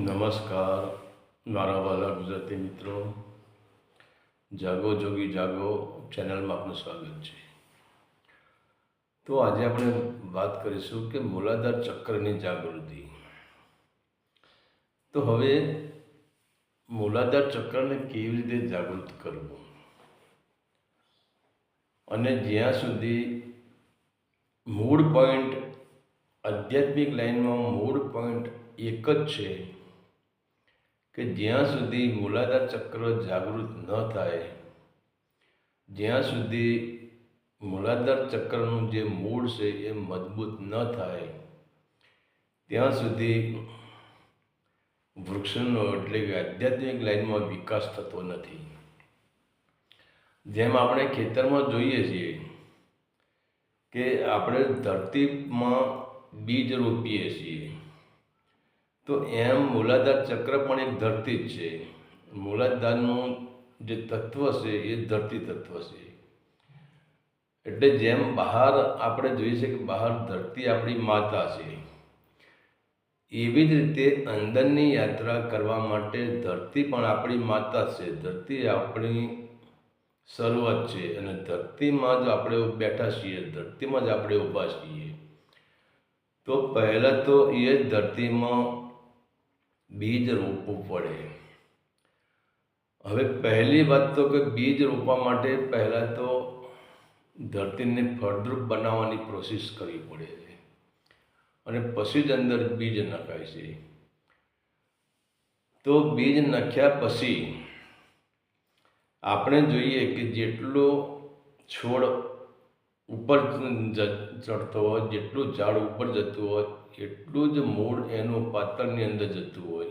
નમસ્કાર મારા વાલા ગુજરાતી મિત્રો, જાગો જોગી જાગો ચેનલમાં આપનું સ્વાગત છે. તો આજે આપણે વાત કરીશું કે મૂલાધાર ચક્રની જાગૃતિ. તો હવે મૂલાધાર ચક્રને કેવી રીતે જાગૃત કરવું, અને જ્યાં સુધી મૂળ પોઈન્ટ આધ્યાત્મિક લાઈનમાં મૂળ પોઈન્ટ એક જ છે કે જ્યાં સુધી મૂલાધાર ચક્ર જાગૃત ન થાય, જ્યાં સુધી મૂલાધાર ચક્રનું જે મૂળ છે એ મજબૂત ન થાય, ત્યાં સુધી વૃક્ષનો એટલે કે આધ્યાત્મિક લાઈનમાં વિકાસ થતો નથી. જેમ આપણે ખેતરમાં જોઈએ છીએ કે આપણે ધરતીમાં બીજ રોપીએ છીએ, તો એમ મૂલાધાર ચક્ર પણ એક ધરતી જ છે. મૂલાધારનું જે તત્વ છે એ ધરતી તત્વ છે. એટલે જેમ બહાર આપણે જોઈએ છે કે બહાર ધરતી આપણી માતા છે, એવી જ રીતે અંદરની યાત્રા કરવા માટે ધરતી પણ આપણી માતા છે. ધરતી આપણી શરૂઆત છે, અને ધરતીમાં જ આપણે બેઠા છીએ, ધરતીમાં જ આપણે ઊભા છીએ. તો પહેલાં તો એ જ ધરતીમાં બીજ રોપવું પડે. હવે પહેલી વાત તો કે બીજ રોપવા માટે પહેલાં તો ધરતીને ફળદ્રુપ બનાવવાની પ્રોસેસ કરવી પડે છે, અને પછી જ અંદર બીજ નખાય છે. તો બીજ નાખ્યા પછી આપણે જોઈએ કે જેટલો છોડ ઉપર ચડતો હોય, જેટલું ઝાડ ઉપર જતું હોય, એટલું જ મૂળ એનું પાતળની અંદર જતું હોય.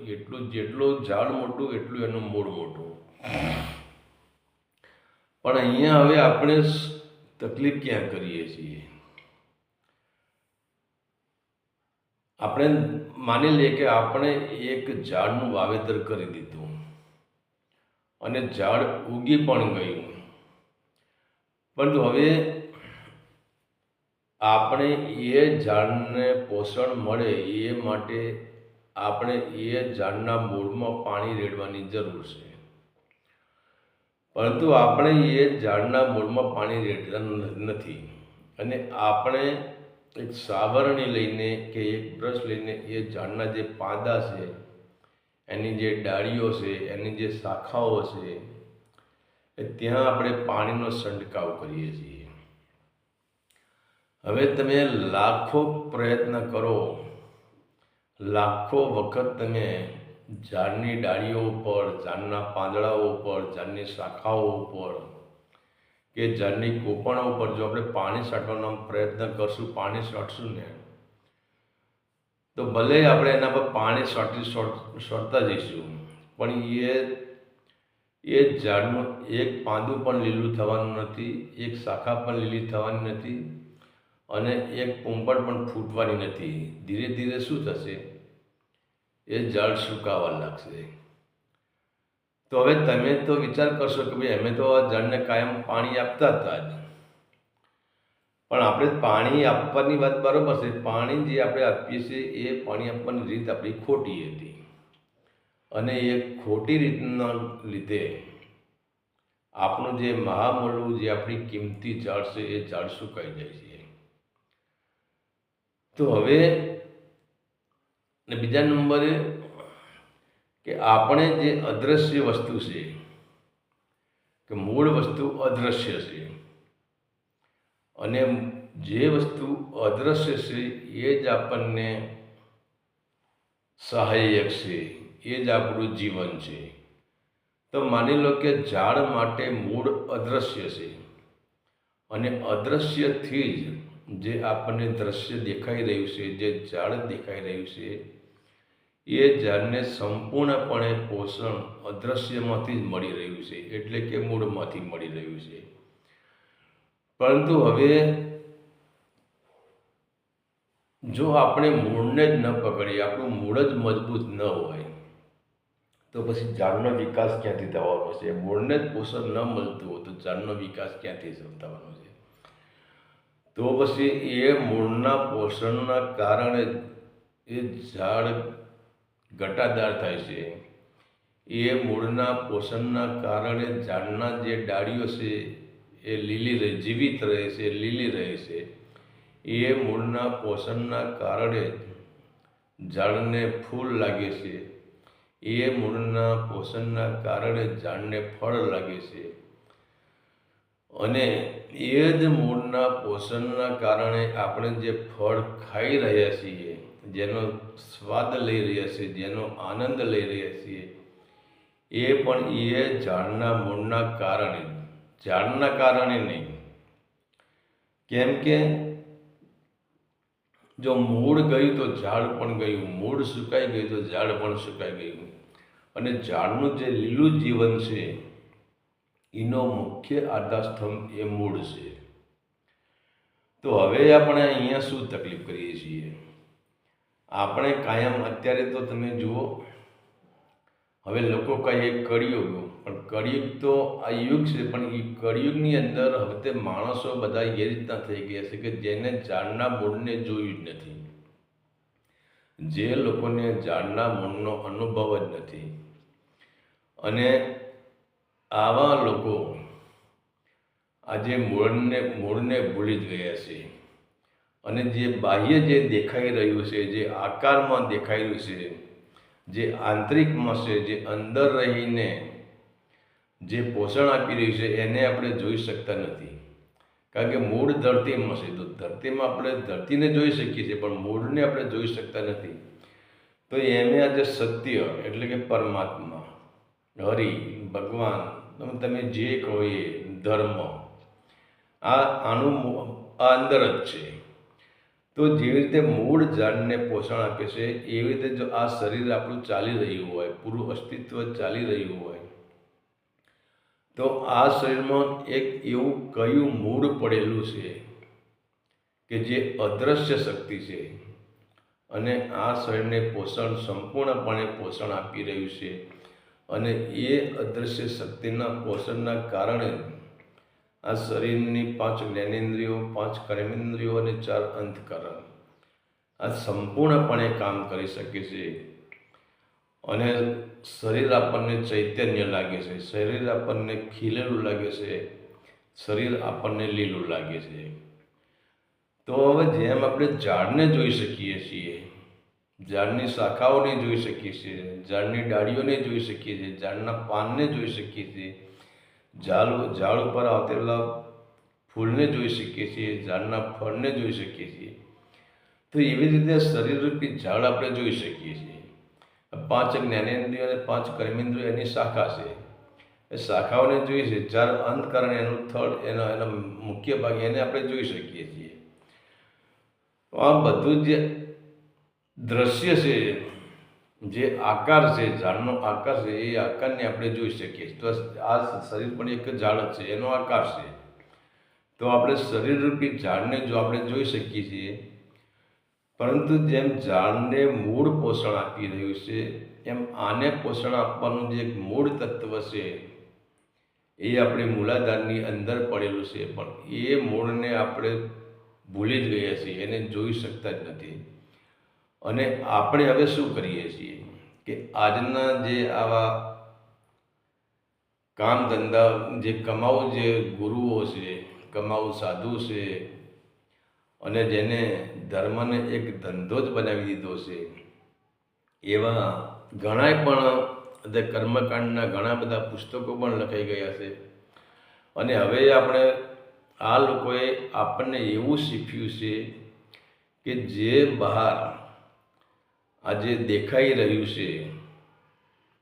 જેટલું ઝાડ મોટું એટલું એનું મૂળ મોટું. પણ અહીંયા હવે આપણે તકલીફ ક્યાં કરીએ છીએ? આપણે માની લઈએ કે આપણે એક ઝાડનું વાવેતર કરી દીધું અને ઝાડ ઉગી પણ ગયું, પરંતુ હવે આપણે એ ઝાડને પોષણ મળે એ માટે આપણે એ ઝાડના મૂળમાં પાણી રેડવાની જરૂર છે. પરંતુ આપણે એ ઝાડના મૂળમાં પાણી રેડતા નથી, અને આપણે એક સાવરણી લઈને કે એક બ્રશ લઈને એ ઝાડના જે પાંદા છે, એની જે ડાળીઓ છે, એની જે શાખાઓ છે, ત્યાં આપણે પાણીનો છંટકાવ કરીએ છીએ. હવે તમે લાખો પ્રયત્ન કરો, લાખો વખત તમે ઝાડની ડાળીઓ ઉપર, ઝાડના પાંદડાઓ ઉપર, ઝાડની શાખાઓ ઉપર કે ઝાડની કોપણો ઉપર જો આપણે પાણી છાંટવાનો પ્રયત્ન કરશું, પાણી છાંટશું ને, તો ભલે આપણે એના પર પાણી છોડતા જઈશું, પણ એ ઝાડનું એક પાંદું પણ લીલું થવાનું નથી, એક શાખા પણ લીલી થવાની નથી, અને એક પોંપણ પણ ફૂટવાની નથી. ધીરે ધીરે શું થશે? એ ઝાડ સુકાવા લાગશે. તો હવે તમે તો વિચાર કરશો કે ભાઈ અમે તો આ ઝાડને કાયમ પાણી આપતા હતા જ, પણ આપણે પાણી આપવાની વાત બરાબર છે. પાણી જે આપણે આપીએ છીએ એ પાણી આપવાની રીત આપણી ખોટી હતી, અને એ ખોટી રીતના લીધે આપણું જે મહામૂળું, જે આપણી કિંમતી ઝાડ છે, એ ઝાડ સુકાઈ જાય છે. તો હવે બીજા નંબરે કે આપણે જે અદ્રશ્ય વસ્તુ છે, કે મૂળ વસ્તુ અદ્રશ્ય છે, અને જે વસ્તુ અદ્રશ્ય છે એ જ આપણને સહાયક છે, એ જ આપણું જીવન છે. તો માની લો કે ઝાડ માટે મૂળ અદ્રશ્ય છે, અને અદ્રશ્યથી જ જે આપણને દ્રશ્ય દેખાઈ રહ્યું છે, જે ઝાડ દેખાઈ રહ્યું છે, એ ઝાડને સંપૂર્ણપણે પોષણ અદ્રશ્યમાંથી જ મળી રહ્યું છે, એટલે કે મૂળમાંથી મળી રહ્યું છે. પરંતુ હવે જો આપણે મૂળને જ ન પકડીએ, આપણું મૂળ જ મજબૂત ન હોય, તો પછી ઝાડનો વિકાસ ક્યાંથી થવાનો છે? મૂળને જ પોષણ ન મળતું હોય તો ઝાડનો વિકાસ ક્યાંથી થવાનો છે? તો પછી એ મૂળના પોષણના કારણે એ ઝાડ ઘટાદાર થાય છે, એ મૂળના પોષણના કારણે ઝાડના જે ડાળીઓ છે એ જીવિત રહે છે, લીલી રહે છે. એ મૂળના પોષણના કારણે ઝાડને ફૂલ લાગે છે, એ મૂળના પોષણના કારણે ઝાડને ફળ લાગે છે, અને એ જ મૂળના પોષણના કારણે આપણે જે ફળ ખાઈ રહ્યા છીએ, જેનો સ્વાદ લઈ રહ્યા છીએ, જેનો આનંદ લઈ રહ્યા છીએ, એ પણ એ ઝાડના મૂળના કારણે નહીં. કેમ કે જો મૂળ ગયું તો ઝાડ પણ ગયું, મૂળ સુકાઈ ગયું તો ઝાડ પણ સુકાઈ ગયું. અને ઝાડનું જે લીલું જીવન છે એનો મુખ્ય આધારસ્તંભ એ મૂળ છે. તો હવે આપણે અહીંયા શું તકલીફ કરીએ છીએ? આપણે કાયમ અત્યારે તો તમે જુઓ, હવે લોકો કહે કળિયુગ, પણ કળિયુગ તો આ યુગ છે, પણ એ કળિયુગની અંદર હવે માણસો બધા એ રીતના થઈ ગયા છે કે જેને ઝાડના મૂળને જોયું જ નથી, જે લોકોને ઝાડના મૂળનો અનુભવ જ નથી. અને આવા લોકો આજે મૂળને ભૂલી જ ગયા છે. અને જે બાહ્ય જે દેખાઈ રહ્યું છે, જે આકારમાં દેખાઈ રહ્યું છે, જે આંતરિકમાં છે, જે અંદર રહીને જે પોષણ આપી રહ્યું છે, એને આપણે જોઈ શકતા નથી. કારણ કે મૂળ ધરતીમાં છે, તો ધરતીમાં આપણે ધરતીને જોઈ શકીએ છીએ, પણ મૂળને આપણે જોઈ શકતા નથી. તો એને આજે સત્ય એટલે કે પરમાત્મા, હરિ, ભગવાન, તમે જે કહો એ ધર્મ, આનું અંદર જ છે. તો જેવી રીતે મૂળ ઝાડને પોષણ આપે છે, એવી રીતે જો આ શરીર આપણું ચાલી રહ્યું હોય, પૂરું અસ્તિત્વ ચાલી રહ્યું હોય, તો આ શરીરમાં એક એવું કયું મૂળ પડેલું છે કે જે અદૃશ્ય શક્તિ છે, અને આ શરીરને સંપૂર્ણપણે પોષણ આપી રહ્યું છે. અને એ અદૃશ્ય શક્તિના પોષણના કારણે આ શરીરની 5 જ્ઞાનેન્દ્રિયો, 5 કર્મેન્દ્રિયો અને 4 અંતઃકરણ આ સંપૂર્ણપણે કામ કરી શકે છે. અને શરીર આપણને ચૈતન્ય લાગે છે, શરીર આપણને ખીલેલું લાગે છે, શરીર આપણને લીલું લાગે છે. તો હવે જેમ આપણે ઝાડને જોઈ શકીએ છીએ, ઝાડની શાખાઓને જોઈ શકીએ છીએ, ઝાડની ડાળીઓને જોઈ શકીએ છીએ, ઝાડના પાનને જોઈ શકીએ છીએ, ઝાડ ઉપર આવતેલા ફૂલને જોઈ શકીએ છીએ, ઝાડના ફળને જોઈ શકીએ છીએ, તો એવી રીતે શરીરરૂપી ઝાડ આપણે જોઈ શકીએ છીએ. 5 જ્ઞાનેન્દ્રિયો અને 5 કર્મેન્દ્રિયો એની શાખા છે, એ શાખાઓને જોઈએ છે. 4 અંતઃકરણ એનું થડ, એનો મુખ્ય ભાગ, એને આપણે જોઈ શકીએ છીએ. તો આ બધું જે દ્રશ્ય છે, જે આકાર છે, ઝાડનો આકાર છે, એ આકારને આપણે જોઈ શકીએ છીએ. તો આ શરીર પણ એક ઝાડ જ છે, એનો આકાર છે. તો આપણે શરીરરૂપી ઝાડને જો આપણે જોઈ શકીએ છીએ, પરંતુ જેમ ઝાડને મૂળ પોષણ આપી રહ્યું છે, એમ આને પોષણ આપવાનું જે એક મૂળ તત્વ છે એ આપણી મૂલાધારની અંદર પડેલું છે, પણ એ મૂળને આપણે ભૂલી જ ગયા છીએ, એને જોઈ શકતા જ નથી. અને આપણે હવે શું કરીએ છીએ કે આજના જે આવા કામ ધંધા, જે કમાઉ જે ગુરુઓ છે, કમાઉ સાધુ છે, અને જેને ધર્મને એક ધંધો જ બનાવી દીધો છે, એવા ઘણાય પણ કર્મકાંડના ઘણા બધા પુસ્તકો પણ લખાઈ ગયા છે. અને હવે આપણે આ લોકોએ આપણને એવું શીખ્યું છે કે જે બહાર આજે દેખાઈ રહ્યું છે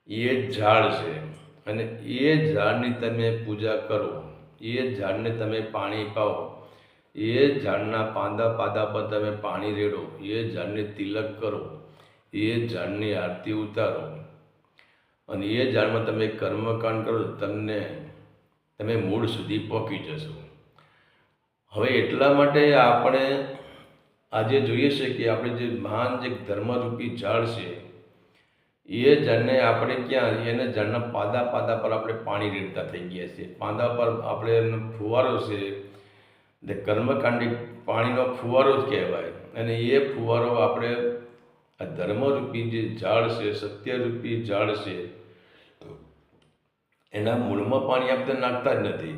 એ ઝાડ છે, અને એ ઝાડની તમે પૂજા કરો, એ ઝાડને તમે પાણી પાઓ, એ ઝાડના પાંદા પર તમે પાણી રેડો, એ ઝાડને તિલક કરો, એ ઝાડની આરતી ઉતારો, અને એ ઝાડમાં તમે કર્મકાંડ કરો, તમે મૂળ સુધી પહોંચી જશો. હવે એટલા માટે આપણે આજે જોઈએ છે કે આપણે જે મહાન જે ધર્મરૂપી ઝાડ છે, એ ઝાડને આપણે ક્યાં, એને ઝાડના પાંદા પર આપણે પાણી રેડતા થઈ ગયા છે. પાંદા પર આપણે એનો ફુવારો છે, કર્મકાંડી પાણીનો ફુવારો જ કહેવાય, અને એ ફુવારો આપણે આ ધર્મરૂપી જે ઝાડ છે, સત્યરૂપી ઝાડ છે, એના મૂળમાં પાણી આપણે નાખતા જ નથી.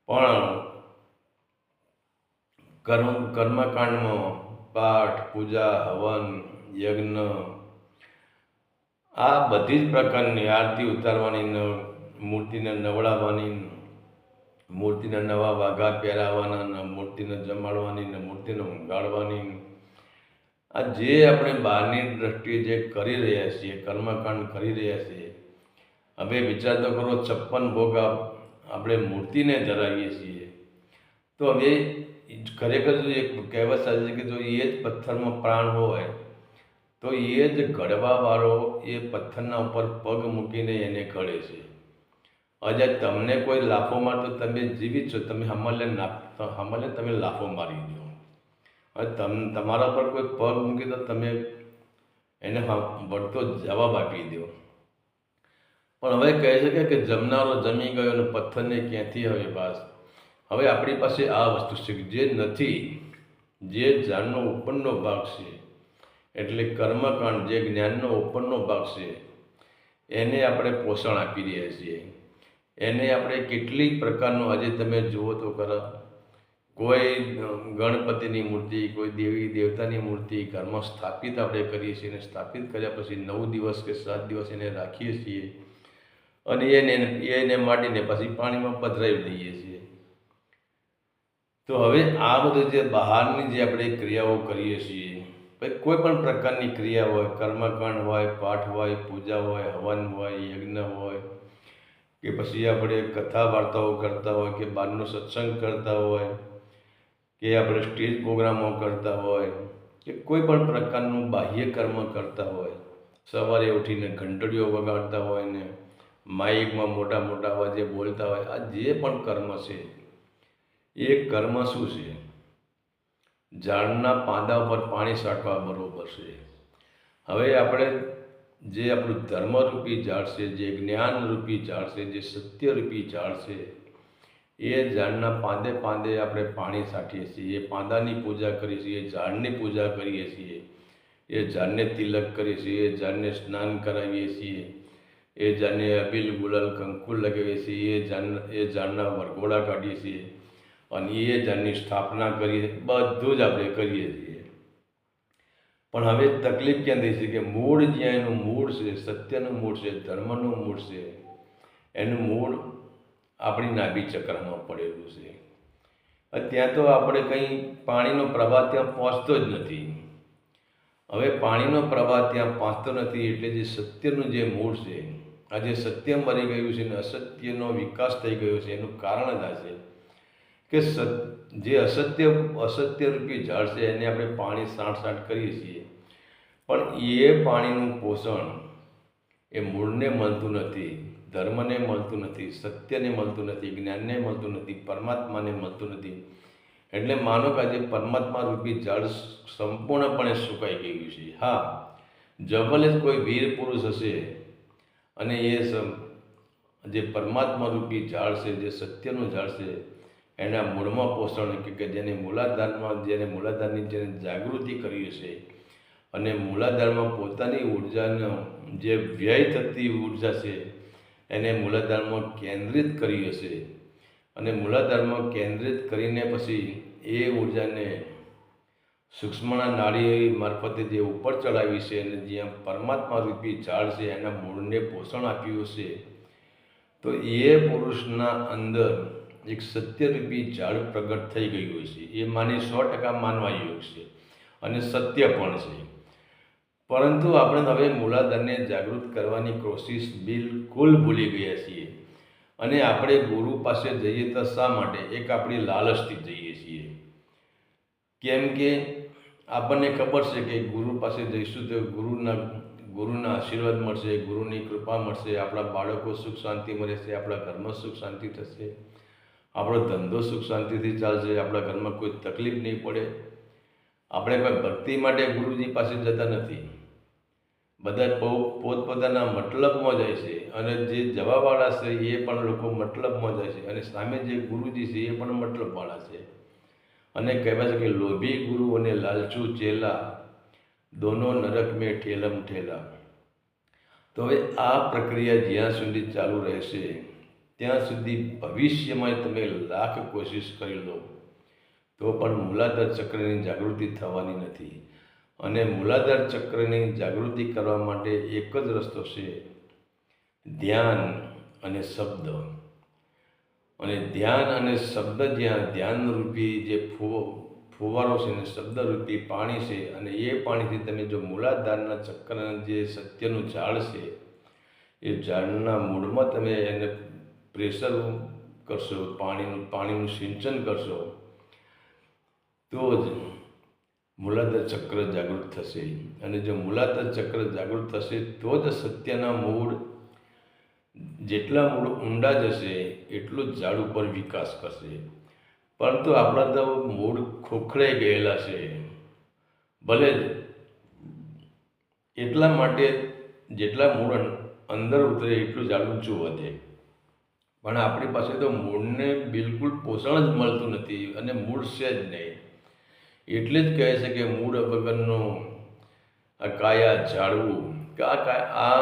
પણ કર્મકાંડમાં પાઠ, પૂજા, હવન, યજ્ઞ, આ બધી જ પ્રકારની આરતી ઉતારવાની, મૂર્તિને નવડાવવાની, મૂર્તિને નવા વાઘા પહેરાવવાના, મૂર્તિને જમાડવાની, મૂર્તિને ઊંઘાડવાની, આ જે આપણે બહારની દ્રષ્ટિએ જે કરી રહ્યા છીએ, કર્મકાંડ કરી રહ્યા છીએ, હવે વિચાર તો કરો, 56 ભોગ આપણે મૂર્તિને ધરાવીએ છીએ. તો હવે ખરેખર જો એક કહેવત સાચી છે કે જો એ જ પથ્થરમાં પ્રાણ હોય તો એ જ ઘડવાવાળો એ પથ્થરના ઉપર પગ મૂકીને એને ઘડે છે. આજે તમને કોઈ લાફો મારતો તમે જીવિત છો, તમે હમલે તમે લાફો મારી દો. હવે તમારા પર કોઈ પગ મૂકી તો તમે એને વળતો જવાબ આપી દો. પણ હવે કહે છે કે જમનારો જમી ગયો અને પથ્થરને ક્યાંથી હવે પાસ. હવે આપણી પાસે આ વસ્તુ છે જે નથી, જે જ્ઞાનનો ઉપરનો ભાગ છે, એટલે કર્મકાંડ જે જ્ઞાનનો ઉપરનો ભાગ છે, એને આપણે પોષણ આપી રહ્યા છીએ. એને આપણે કેટલીક પ્રકારનું આજે તમે જુઓ તો ખરા, કોઈ ગણપતિની મૂર્તિ, કોઈ દેવી દેવતાની મૂર્તિ ઘરમાં સ્થાપિત આપણે કરીએ છીએ, અને સ્થાપિત કર્યા પછી 9 દિવસ કે 7 દિવસ એને રાખીએ છીએ અને એને માટીને પછી પાણીમાં પધરાવી દઈએ છીએ. તો હવે આ બધું જે બહારની જે આપણે ક્રિયાઓ કરીએ છીએ, કોઈ પણ પ્રકારની ક્રિયા હોય, કર્મકાંડ હોય, પાઠ હોય, પૂજા હોય, હવન હોય, યજ્ઞ હોય, કે પછી આપણે કથા વાર્તાઓ કરતા હોય, કે બહારનો સત્સંગ કરતા હોય, કે આપણે સ્ટેજ પ્રોગ્રામો કરતા હોય, કે કોઈ પણ પ્રકારનું બાહ્ય કર્મ કરતા હોય, સવારે ઉઠીને ઘંટડીઓ વગાડતા હોય ને માઇકમાં મોટા મોટા અવાજે બોલતા હોય, આ જે પણ કર્મ છે એ કર્મ શું છે? ઝાડના પાંદા પર પાણી છાંટવા બરોબર છે. હવે આપણે જે આપણું ધર્મરૂપી ઝાડ છે, જે જ્ઞાનરૂપી ઝાડ છે, જે સત્યરૂપી ઝાડ છે, એ ઝાડના પાંદે પાંદે આપણે પાણી છાંટીએ છીએ, એ પાંદાની પૂજા કરીએ છીએ, એ ઝાડની પૂજા કરીએ છીએ, એ ઝાડને તિલક કરીએ છીએ, એ ઝાડને સ્નાન કરાવીએ છીએ, એ ઝાડને અબીલ ગુલાલ કંકુ લગાવીએ છીએ, એ ઝાડના વરઘોડા કાઢીએ છીએ અને એ ઝાડની સ્થાપના કરીએ, બધું જ આપણે કરીએ છીએ. પણ હવે તકલીફ ક્યાં થઈ છે કે મૂળ જ્યાં એનું મૂળ છે, સત્યનું મૂળ છે, ધર્મનું મૂળ છે, એનું મૂળ આપણી નાભી ચક્રમાં પડેલું છે. ત્યાં તો આપણે કંઈ પાણીનો પ્રવાહ ત્યાં પહોંચતો જ નથી. હવે પાણીનો પ્રવાહ ત્યાં પહોંચતો નથી એટલે જે સત્યનું જે મૂળ છે, આજે સત્ય મરી ગયું છે ને અસત્યનો વિકાસ થઈ ગયો છે, એનું કારણ જ આ છે કે જે અસત્યરૂપી ઝાડ છે એને આપણે પાણી સાંઠ કરીએ છીએ, પણ એ પાણીનું પોષણ એ મૂળને મળતું નથી, ધર્મને મળતું નથી, સત્યને મળતું નથી, જ્ઞાનને મળતું નથી, પરમાત્માને મળતું નથી. એટલે માનો કે આજે પરમાત્મા રૂપી ઝાડ સંપૂર્ણપણે સુકાઈ ગયું છે. હા, જબલે જ કોઈ વીર પુરુષ હશે અને એ જે પરમાત્મા રૂપી ઝાડ છે, જે સત્યનું ઝાડ છે, એના મૂળમાં પોષણ કે જેને મૂલાધારની જેને જાગૃતિ કરી હશે અને મૂલાધારમાં પોતાની ઉર્જાનો જે વ્યય થતી ઉર્જા છે એને મૂલાધારમાં કેન્દ્રિત કરી હશે અને મૂલાધારમાં કેન્દ્રિત કરીને પછી એ ઉર્જાને સૂક્ષ્મના નાડી મારફતે જે ઉપર ચડાવી છે અને જ્યાં પરમાત્મા રૂપી ઝાડ છે એના મૂળને પોષણ આપ્યું હશે, તો એ પુરુષના અંદર એક સત્યરૂપી ઝાડ પ્રગટ થઈ ગયું છે. એ 100% માનવા યોગ છે અને સત્ય પણ છે. પરંતુ આપણે હવે મૂલાધારને જાગૃત કરવાની કોશિશ બિલકુલ ભૂલી ગયા છીએ અને આપણે ગુરુ પાસે જઈએ તો શા માટે? એક આપણી લાલચથી જઈએ છીએ. કેમ કે આપણને ખબર છે કે ગુરુ પાસે જઈશું તો ગુરુના આશીર્વાદ મળશે, ગુરુની કૃપા મળશે, આપણા બાળકો સુખ શાંતિ મળશે, આપણા ઘરમાં સુખ શાંતિ થશે, આપણો ધંધો સુખ શાંતિથી ચાલશે, આપણા ઘરમાં કોઈ તકલીફ નહીં પડે. આપણે કોઈ ભક્તિ માટે ગુરુજી પાસે જતા નથી. બધા પોતપોતાના મતલબમાં જાય છે અને જે જવાવાળા છે એ પણ લોકો મતલબમાં જાય છે અને સામે જે ગુરુજી છે એ પણ મતલબવાળા છે. અને કહેવાય છે કે લોભી ગુરુ અને લાલચુ ચેલા दोनों नरक में ठेलम ठेला। તો હવે આ પ્રક્રિયા જ્યાં સુધી ચાલુ રહેશે ત્યાં સુધી ભવિષ્યમાં તમે લાખ કોશિશ કરી લો તો પણ મૂલાધાર ચક્રની જાગૃતિ થવાની નથી. અને મૂલાધાર ચક્રની જાગૃતિ કરવા માટે એક જ રસ્તો છે, ધ્યાન અને શબ્દ. અને ધ્યાન અને શબ્દ, જ્યાં ધ્યાનરૂપી જે ફુવારો છે ને શબ્દરૂપી પાણી છે, અને એ પાણીથી તમે જો મૂલાધારના ચક્રના જે સત્યનું ઝાડ છે એ ઝાડના મૂળમાં તમે એને પ્રેશર કરશો, પાણીનું સિંચન કરશો, તો જ મૂલાધાર ચક્ર જાગૃત થશે. અને જો મૂલાધાર ચક્ર જાગૃત થશે તો જ સત્યના મૂળ, જેટલા મૂળ ઊંડા જશે એટલું જ ઝાડ ઉપર વિકાસ કરશે. પરંતુ આપણા તો મૂળ ખોખરાઈ ગયેલા છે. ભલે એટલા માટે જેટલા મૂળ અંદર ઉતરે એટલું ઝાડ ઊંચું વધે, પણ આપણી પાસે તો મૂળને બિલકુલ પોષણ જ મળતું નથી અને મૂળ છે જ નહીં. એટલે જ કહે છે કે મૂળ વગરનું આ કાયા ઝાડવું, કે આ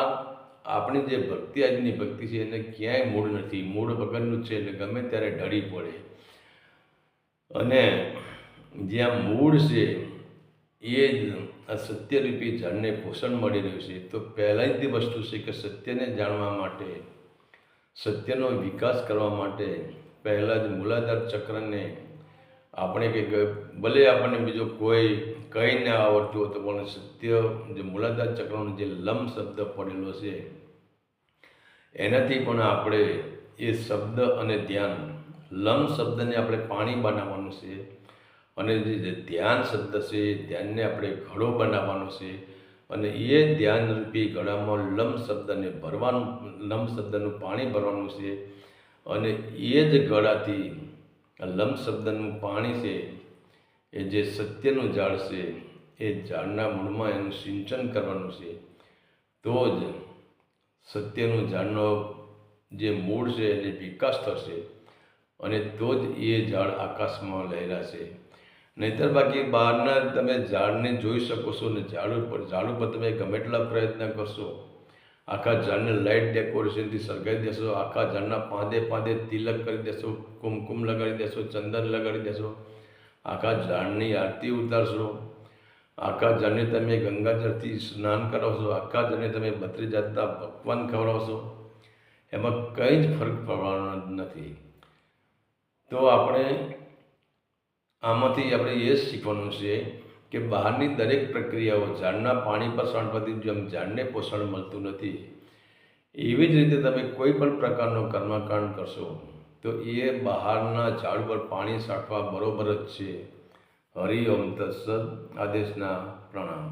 આપણી જે ભક્તિ, આજની ભક્તિ છે એને ક્યાંય મૂળ નથી. મૂળ વગરનું છે એટલે ગમે ત્યારે ઢળી પડે. અને જ્યાં મૂળ છે એ જ આ સત્યરૂપી ઝાડને પોષણ મળી રહ્યું છે. તો પહેલાંની વસ્તુ છે કે સત્યને જાણવા માટે, સત્યનો વિકાસ કરવા માટે પહેલાં જ મૂલાધાર ચક્રને આપણે કે ભલે આપણને બીજો કોઈ કંઈ ન આવડતું હતું, પણ સત્ય જે મૂલાધાર ચક્રનો જે લમ શબ્દ પડેલો છે એનાથી પણ આપણે એ શબ્દ અને ધ્યાન, લમ શબ્દને આપણે પાણી બનાવવાનું છે, અને જે ધ્યાન શબ્દ છે એ ધ્યાનને આપણે ઘડો બનાવવાનો છે. અને એ ધ્યાનરૂપી ઘડામાં લમ શબ્દને ભરવાનું, લમ શબ્દનું પાણી ભરવાનું છે. અને એ જ ઘડાથી લમ શબ્દનું પાણી છે એ જે સત્યનું ઝાડ છે એ ઝાડના મૂળમાં એનું સિંચન કરવાનું છે. તો જ સત્યનું ઝાડનો જે મૂળ છે એને વિકાસ થશે, અને તો જ એ ઝાડ આકાશમાં લહેરાશે. નહીંતર બાકી બહારના તમે ઝાડને જોઈ શકો છો ને ઝાડ ઉપર તમે ગમે એટલા પ્રયત્ન કરશો, આખા ઝાડને લાઇટ ડેકોરેશનથી સળગાવી દેશો, આખા ઝાડના પાંદે પાંદે તિલક કરી દેશો, કુમકુમ લગાડી દેશો, ચંદન લગાડી દેશો, આખા ઝાડની આરતી ઉતારશો, આખા ઝાડને તમે ગંગાજળથી સ્નાન કરાવશો, આખા ઝાડને તમે 32 જાતના પકવાન ખવડાવશો, એમાં કંઈ જ ફરક પડવાનો નથી. તો આપણે આમાંથી આપણે એ શીખવાનું છે કે બહારની દરેક પ્રક્રિયાઓ, ઝાડના પાણી પર શાંતિથી જેમ ઝાડને પોષણ મળતું નથી, એવી જ રીતે તમે કોઈ પણ પ્રકારનો કર્મકાંડ કરશો તો એ બહારના ઝાડ પર પાણી છાંટવા બરોબર જ છે. હરિ ઓમ તત્સત. આદેશના પ્રણામ.